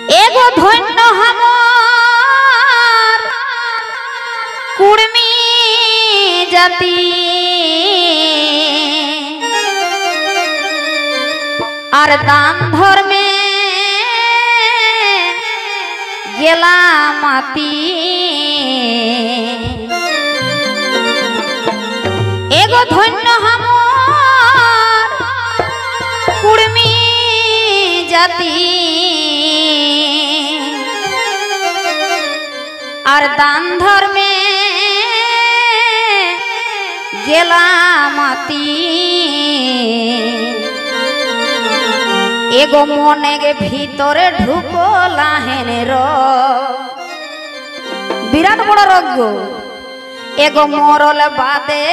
এগো ধন্য হামার কুর্মী জাতি আর দান ধর্মে গেলাম মাতি এগো ধন্য হামার কুর্মী জাতি আর দান ধর্মে গেলাম মাতি এগো মনে ভিতরে ঢুকলা হেনের বিরাট বড় রোগ এগো মরল বাদে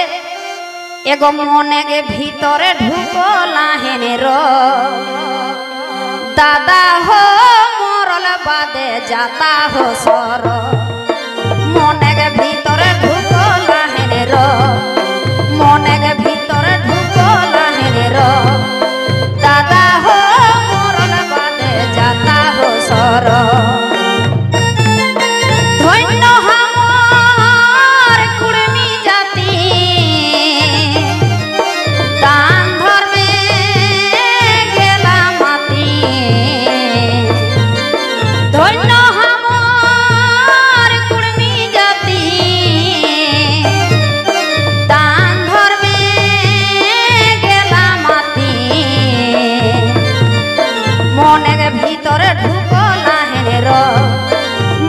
এগো মনে ভিতরে ঢুকলা হেনের দাদা হো মরল বাদে যাতা হো সর মনে ভিতরে ঢুকলা হেনের মনে ভিতরে ঢুকলা হেনের দাদা হো মরল বাদে যাতা হো সর ধন্য হামার কুর্মী জাতি দান ধর্মে গেলাম মাতি ধন্য হামার কুর্মী জাতি দান ধর্মে গেলাম মাতি মনে ভিতরে ঢুকলা হেনের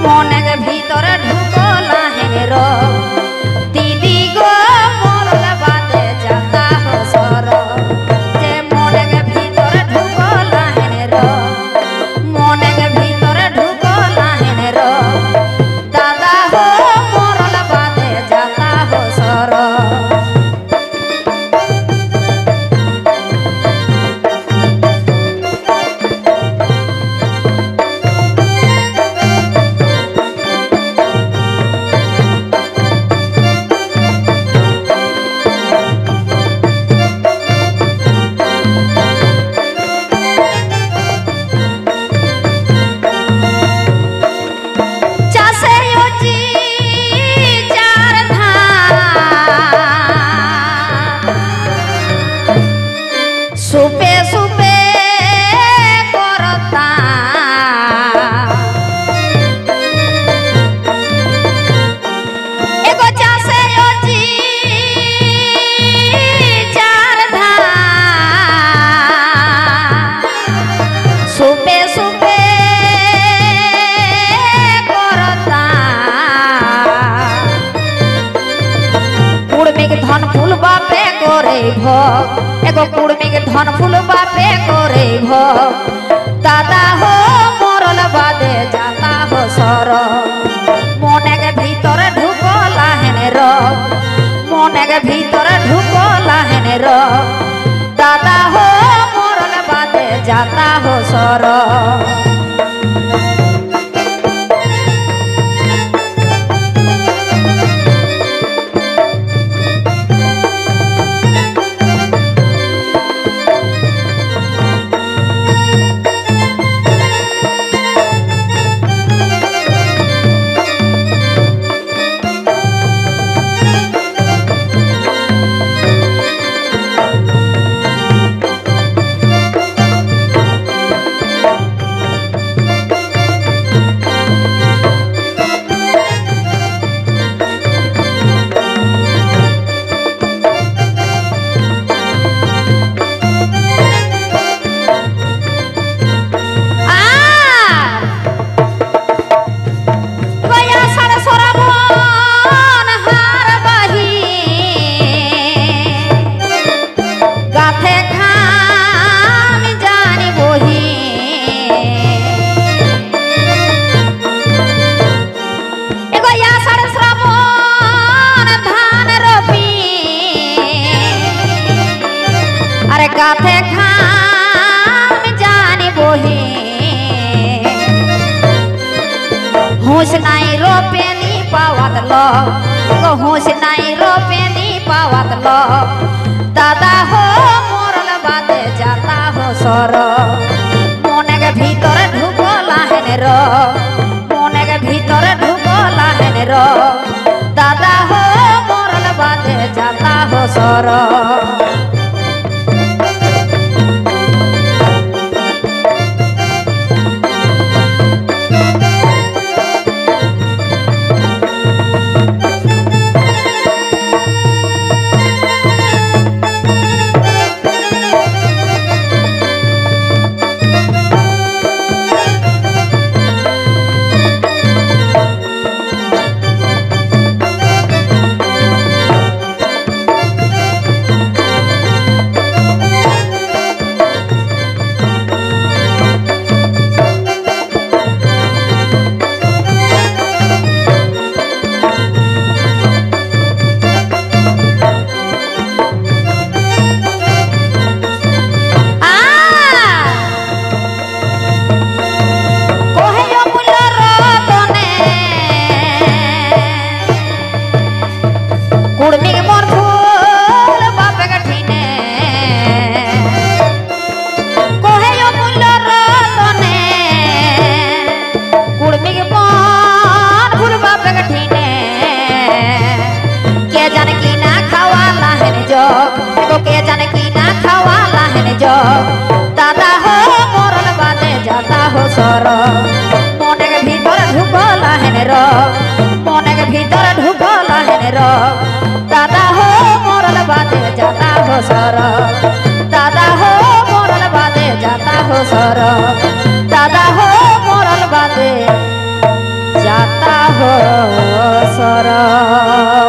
মনে ভিতরে ঢুকলা হেনের দিদি গো মরল বাদে যাতা হো সর যে মনে ভিতরে ঢুকলা হেনের মনে ভিতরে ঢুকলা হেনের দাদা হো মরল বাদে যাতা হো সর সুপে সুপে করতা এগো চাষে অজি চার ধান সুপে সুপে করতা কুড়মিক ধন ফুল বাপে করে ভোগ এগো কুড়মিক ধন ফুল বাপে করে ভোগ দাদা হো মরল বাদে যাতা হো সর মনে ভিতরে ঢুকলা হেনের মনে ভিতরে ঢুকলা হেনের দাদা হো মরল বাদে যাতা হো সর গাথে খাম জানি বহি হুঁশ নাই রোপেনি পাওয়াত লো হুঁশ নাই রোপেনি পাওয়াত লো দাদা হো মরল বাদে যাতা হো সর মনে ভিতরে ঢুকলা হেন র মনের ভিতরে ঢুকলা হেন র দাদা হো মরল বাদে যাতা হো সর के जाने की ना खावाला है जो दादा हो मरल बादे जाता हो सर मने के भीतर ढुकला है रो मने के भीतर ढुकला है रो दादा हो मरल बादे जाता हो सर दादा हो मरल बादे जाता हो सर दादा हो मरल बादे जाता हो सर।